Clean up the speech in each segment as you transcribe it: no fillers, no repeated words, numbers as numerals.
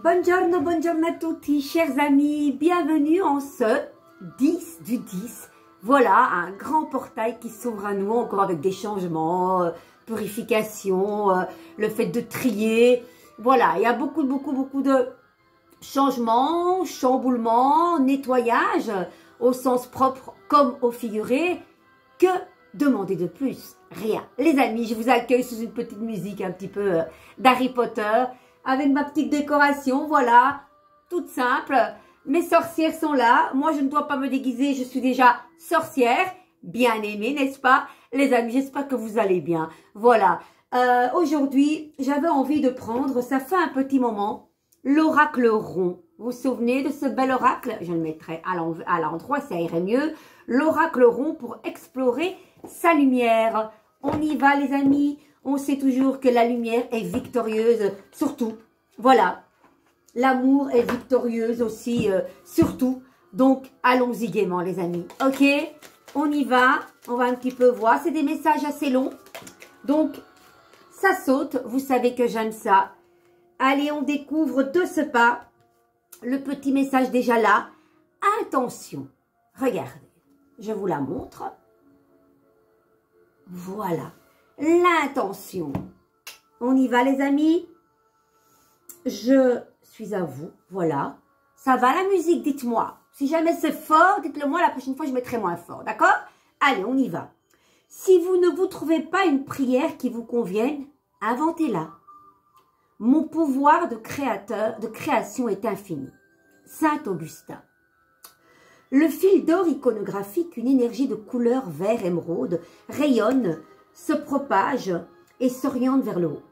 Buongiorno, buongiorno a tutti, chers amis, bienvenue en ce 10 du 10. Voilà, un grand portail qui s'ouvre à nous, encore avec des changements, purification, le fait de trier. Voilà, il y a beaucoup de changements, chamboulements, nettoyage, au sens propre comme au figuré. Que demander de plus? Rien. Les amis, je vous accueille sous une petite musique un petit peu d'Harry Potter, avec ma petite décoration, voilà, toute simple. Mes sorcières sont là, moi je ne dois pas me déguiser, je suis déjà sorcière, bien aimée, n'est-ce pas? Les amis, j'espère que vous allez bien. Voilà, aujourd'hui, j'avais envie de prendre, ça fait un petit moment, l'oracle rond. Vous vous souvenez de ce bel oracle? Je le mettrai à l'endroit, ça irait mieux. L'oracle rond pour explorer sa lumière. On y va les amis, on sait toujours que la lumière est victorieuse, surtout. Voilà, l'amour est victorieuse aussi, surtout. Donc, allons-y gaiement les amis, ok? On y va, on va un petit peu voir. C'est des messages assez longs, donc ça saute, vous savez que j'aime ça. Allez, on découvre de ce pas le petit message déjà là. Attention, regardez, je vous la montre. Voilà, l'intention. On y va les amis. Je suis à vous, voilà. Ça va la musique, dites-moi. Si jamais c'est fort, dites-le moi, la prochaine fois je mettrai moins fort, d'accord? Allez, on y va. Si vous ne vous trouvez pas une prière qui vous convienne, inventez-la. Mon pouvoir de création est infini. Saint Augustin. Le fil d'or iconographique, une énergie de couleur vert émeraude, rayonne, se propage et s'oriente vers le haut.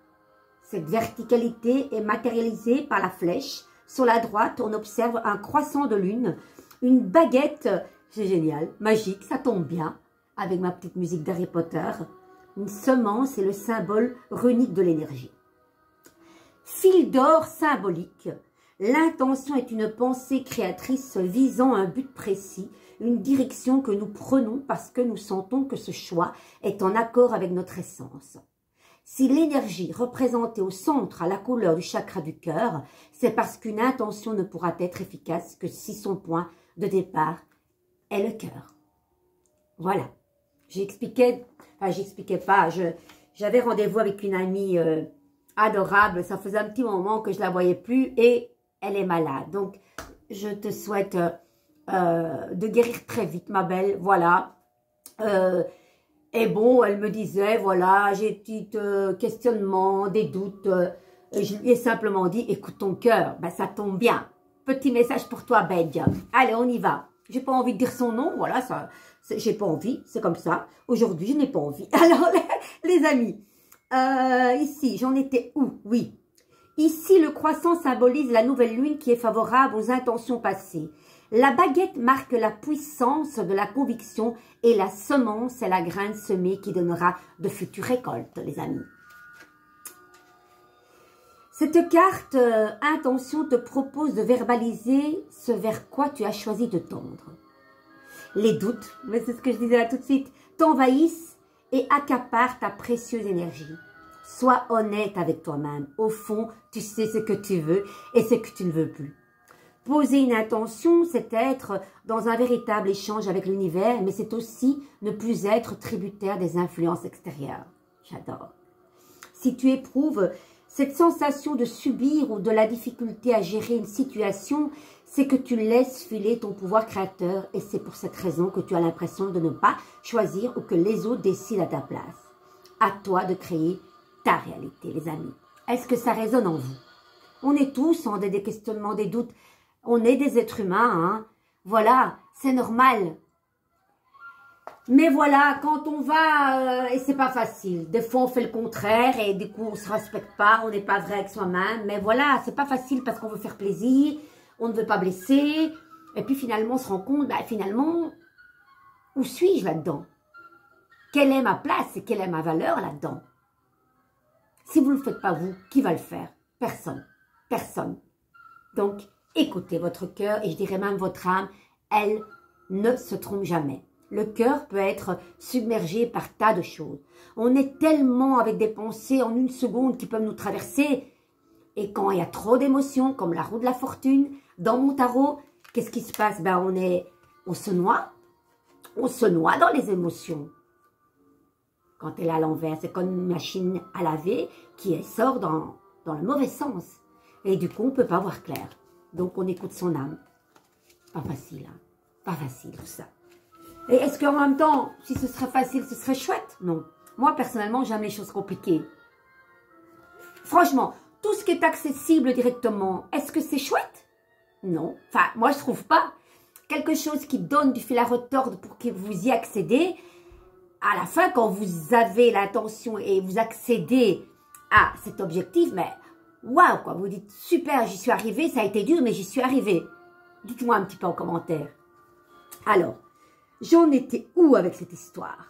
Cette verticalité est matérialisée par la flèche. Sur la droite, on observe un croissant de lune, une baguette, c'est génial, magique, ça tombe bien, avec ma petite musique d'Harry Potter. Une semence est le symbole runique de l'énergie. Fil d'or symbolique. L'intention est une pensée créatrice visant un but précis, une direction que nous prenons parce que nous sentons que ce choix est en accord avec notre essence. Si l'énergie représentée au centre a la couleur du chakra du cœur, c'est parce qu'une intention ne pourra être efficace que si son point de départ est le cœur. Voilà. J'expliquais pas, j'avais rendez-vous avec une amie adorable, ça faisait un petit moment que je la voyais plus et elle est malade. Donc, je te souhaite de guérir très vite, ma belle, voilà. Et bon, elle me disait, voilà, j'ai des petits questionnements, des doutes. Je lui ai simplement dit, écoute ton cœur, ben ça tombe bien. Petit message pour toi, Badge. Allez, on y va. J'ai pas envie de dire son nom, voilà, ça, j'ai pas envie, c'est comme ça. Aujourd'hui, je n'ai pas envie. Alors, les amis, ici, j'en étais où? Oui. Ici, le croissant symbolise la nouvelle lune qui est favorable aux intentions passées. La baguette marque la puissance de la conviction et la semence est la graine semée qui donnera de futures récoltes, les amis. Cette carte intention te propose de verbaliser ce vers quoi tu as choisi de tendre. Les doutes, mais c'est ce que je disais là tout de suite, t'envahissent et accaparent ta précieuse énergie. Sois honnête avec toi-même. Au fond, tu sais ce que tu veux et ce que tu ne veux plus. Poser une intention, c'est être dans un véritable échange avec l'univers, mais c'est aussi ne plus être tributaire des influences extérieures. J'adore. Si tu éprouves cette sensation de subir ou de la difficulté à gérer une situation, c'est que tu laisses filer ton pouvoir créateur et c'est pour cette raison que tu as l'impression de ne pas choisir ou que les autres décident à ta place. À toi de créer ta réalité, les amis. Est-ce que ça résonne en vous? On est tous en des questionnements, des doutes. On est des êtres humains, hein. Voilà, c'est normal. Mais voilà, quand on va, et c'est pas facile. Des fois, on fait le contraire et du coup, on se respecte pas, on n'est pas vrai avec soi-même. Mais voilà, c'est pas facile parce qu'on veut faire plaisir, on ne veut pas blesser. Et puis finalement, on se rend compte, bah, finalement, où suis-je là-dedans? Quelle est ma place et quelle est ma valeur là-dedans? Si vous ne le faites pas vous, qui va le faire? Personne. Personne. Donc, écoutez votre cœur et je dirais même votre âme, elle ne se trompe jamais. Le cœur peut être submergé par tas de choses. On est tellement avec des pensées en une seconde qui peuvent nous traverser Et quand il y a trop d'émotions, comme la roue de la fortune, dans mon tarot, qu'est-ce qui se passe? Ben, on se noie. On se noie dans les émotions. Quand elle est à l'envers, c'est comme une machine à laver qui sort dans le mauvais sens. Et du coup, on ne peut pas voir clair. Donc, on écoute son âme. Pas facile, hein. Pas facile, tout ça. Et est-ce qu'en même temps, si ce serait facile, ce serait chouette? Non. Moi, personnellement, j'aime les choses compliquées. Franchement, tout ce qui est accessible directement, est-ce que c'est chouette? Non. Enfin, moi, je trouve pas. Quelque chose qui donne du fil à retordre pour que vous y accédez, à la fin, quand vous avez l'intention et vous accédez à cet objectif, mais waouh, quoi, vous dites super, j'y suis arrivé, ça a été dur, mais j'y suis arrivé. Dites-moi un petit peu en commentaire. Alors, j'en étais où avec cette histoire?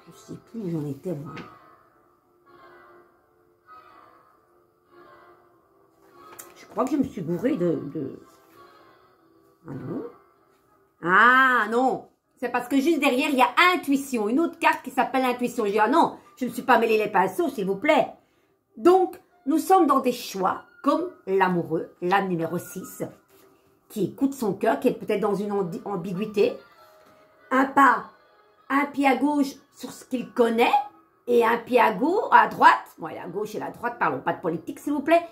Je ne sais plus où j'en étais, moi. Je crois que je me suis bourrée de... Ah non? Ah non! C'est parce que juste derrière, il y a intuition. Une autre carte qui s'appelle intuition. Je dis, ah non, je ne suis pas mêlé les pinceaux, s'il vous plaît. Donc, nous sommes dans des choix, comme l'amoureux, l'âme numéro 6, qui écoute son cœur, qui est peut-être dans une ambiguïté. Un pied à gauche sur ce qu'il connaît, et un pied à droite, bon, la gauche et la droite, parlons pas de politique, s'il vous plaît.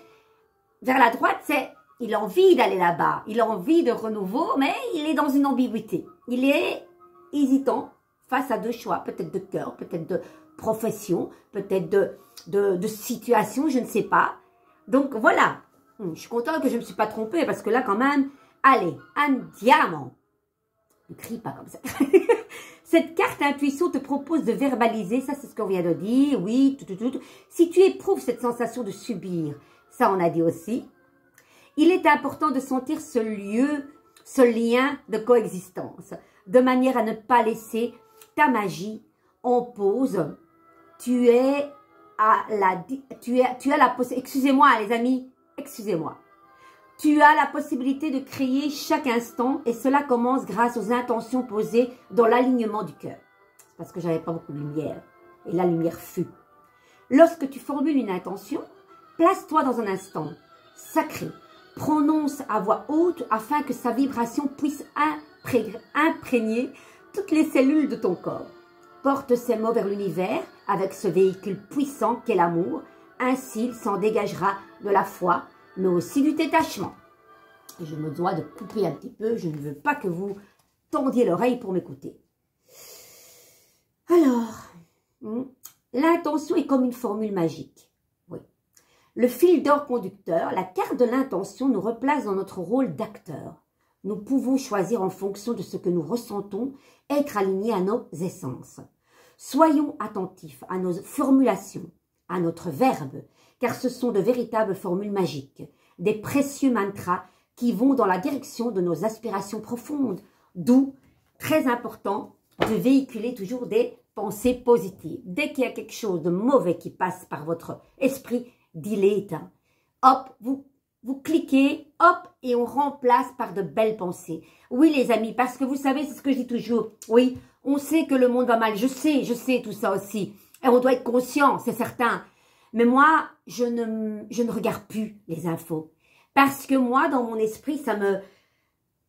Vers la droite, c'est, il a envie d'aller là-bas, il a envie de renouveau, mais il est dans une ambiguïté. Il est hésitant face à deux choix, peut-être de cœur, peut-être de profession, peut-être de situation, je ne sais pas. Donc voilà, je suis contente que je ne me suis pas trompée, parce que là quand même, allez, un diamant. Ne crie pas comme ça. Cette carte intuition te propose de verbaliser, ça c'est ce qu'on vient de dire, oui, tout. Si tu éprouves cette sensation de subir, ça on a dit aussi, il est important de sentir ce lien de coexistence, de manière à ne pas laisser ta magie en pause. Tu as la possibilité, excusez-moi les amis, excusez-moi. Tu as la possibilité de créer chaque instant et cela commence grâce aux intentions posées dans l'alignement du cœur. C'est parce que j'avais pas beaucoup de lumière et la lumière fut. Lorsque tu formules une intention, place-toi dans un instant sacré. Prononce à voix haute afin que sa vibration puisse imprégner toutes les cellules de ton corps. Porte ces mots vers l'univers avec ce véhicule puissant qu'est l'amour. Ainsi, il s'en dégagera de la foi, mais aussi du détachement. Et je me dois de couper un petit peu, je ne veux pas que vous tendiez l'oreille pour m'écouter. Alors, l'intention est comme une formule magique. Oui. Le fil d'or conducteur, la carte de l'intention nous replace dans notre rôle d'acteur. Nous pouvons choisir en fonction de ce que nous ressentons, être alignés à nos essences. Soyons attentifs à nos formulations, à notre verbe, car ce sont de véritables formules magiques, des précieux mantras qui vont dans la direction de nos aspirations profondes, d'où, très important, de véhiculer toujours des pensées positives. Dès qu'il y a quelque chose de mauvais qui passe par votre esprit, delete. Hop, vous cliquez, hop, et on remplace par de belles pensées. Oui, les amis, parce que vous savez, c'est ce que je dis toujours. Oui, on sait que le monde va mal. Je sais tout ça aussi. Et on doit être conscient, c'est certain. Mais moi, je ne regarde plus les infos. Parce que moi, dans mon esprit, ça me...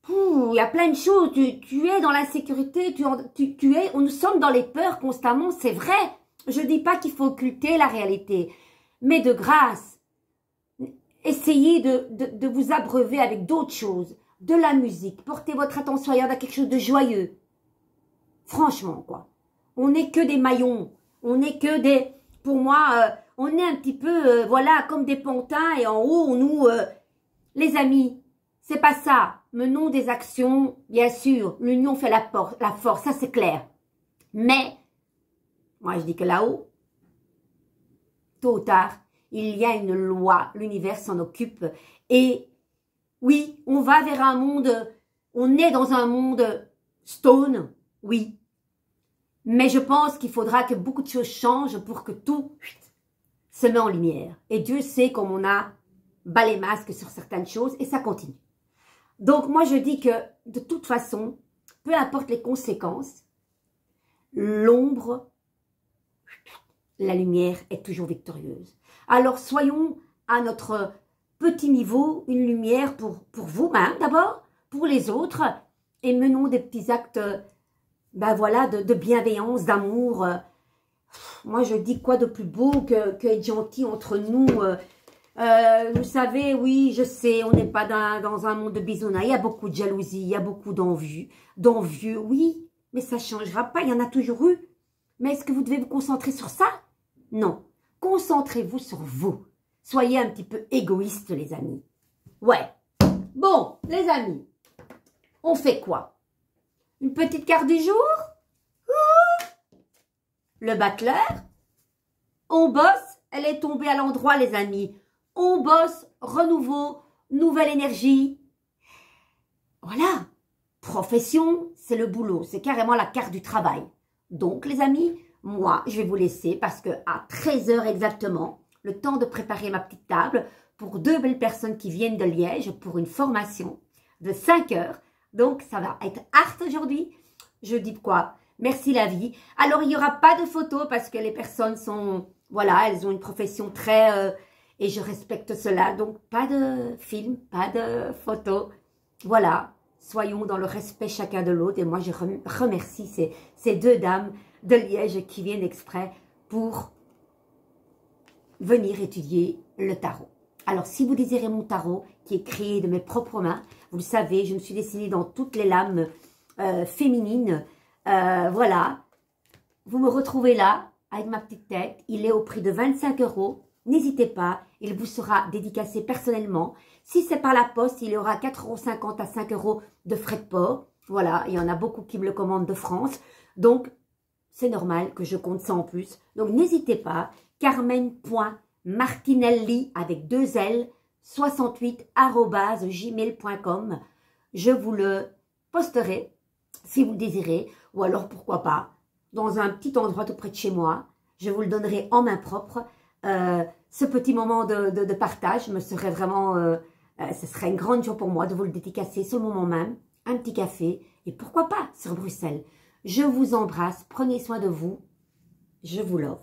Il y a plein de choses. Tu es dans l'insécurité, nous sommes dans les peurs constamment, c'est vrai. Je ne dis pas qu'il faut occulter la réalité. Mais de grâce, essayez de vous abreuver avec d'autres choses, de la musique. Portez votre attention ailleurs à quelque chose de joyeux. Franchement, quoi. On n'est que des maillons. On n'est que des... Pour moi, on est un petit peu, voilà, comme des pantins. Et en haut, nous... les amis, c'est pas ça. Menons des actions, bien sûr. L'union fait la force, ça c'est clair. Mais, moi je dis que là-haut, tôt ou tard, il y a une loi. L'univers s'en occupe. Et oui, on va vers un monde, on est dans un monde stone, oui. Mais je pense qu'il faudra que beaucoup de choses changent pour que tout se met en lumière. Et Dieu sait comme on a bas les masques sur certaines choses et ça continue. Donc moi je dis que de toute façon, peu importe les conséquences, l'ombre la lumière est toujours victorieuse. Alors soyons à notre petit niveau une lumière pour vous-même d'abord, pour les autres, et menons des petits actes ben voilà, de bienveillance, d'amour. Moi je dis quoi de plus beau que être gentil entre nous. Vous savez, oui, je sais, on n'est pas dans un monde de bisounours. Il y a beaucoup de jalousie, il y a beaucoup d'envieux, oui, mais ça ne changera pas, il y en a toujours eu. Mais est-ce que vous devez vous concentrer sur ça? Non, concentrez-vous sur vous. Soyez un petit peu égoïstes, les amis. Ouais, bon, les amis, on fait quoi? Une petite carte du jour? Le battleur? On bosse, elle est tombée à l'endroit, les amis. On bosse, renouveau, nouvelle énergie. Voilà. Profession, c'est le boulot. C'est carrément la carte du travail. Donc, les amis, moi, je vais vous laisser parce que à 13 h exactement, le temps de préparer ma petite table pour 2 belles personnes qui viennent de Liège pour une formation de 5 heures. Donc, ça va être art aujourd'hui. Je dis quoi? Merci la vie. Alors, il n'y aura pas de photos parce que les personnes sont... Voilà, elles ont une profession très... et je respecte cela. Donc, pas de film, pas de photos. Voilà, soyons dans le respect chacun de l'autre. Et moi, je remercie ces 2 dames de Liège qui viennent exprès pour venir étudier le tarot. Alors, si vous désirez mon tarot, qui est créé de mes propres mains, vous le savez, je me suis dessinée dans toutes les lames féminines. Voilà, vous me retrouvez là, avec ma petite tête. Il est au prix de 25 €. N'hésitez pas, il vous sera dédicacé personnellement. Si c'est par la poste, il y aura 4,50 € à 5 € de frais de port. Voilà, il y en a beaucoup qui me le commandent de France. Donc, c'est normal que je compte ça en plus. Donc, n'hésitez pas, carmen.martinelli avec 2 L, 68@gmail.com. Je vous le posterai si vous le désirez. Ou alors, pourquoi pas, dans un petit endroit tout près de chez moi. Je vous le donnerai en main propre. Ce petit moment de partage me serait vraiment, ce serait une grande joie pour moi de vous le dédicacer sur le moment même, un petit café et pourquoi pas sur Bruxelles. Je vous embrasse, prenez soin de vous, je vous love.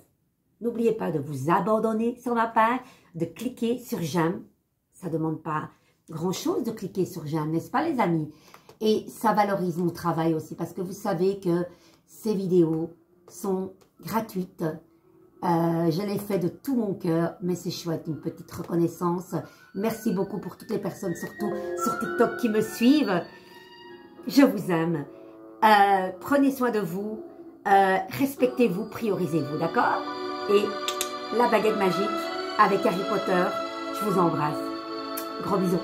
N'oubliez pas de vous abandonner sur ma page, de cliquer sur j'aime, ça ne demande pas grand chose de cliquer sur j'aime, n'est-ce pas les amis? Et ça valorise mon travail aussi parce que vous savez que ces vidéos sont gratuites. Je l'ai fait de tout mon cœur, mais c'est chouette, une petite reconnaissance. Merci beaucoup pour toutes les personnes, surtout sur TikTok, qui me suivent. Je vous aime. Prenez soin de vous, respectez-vous, priorisez-vous, d'accord? Et la baguette magique avec Harry Potter, je vous embrasse. Gros bisous.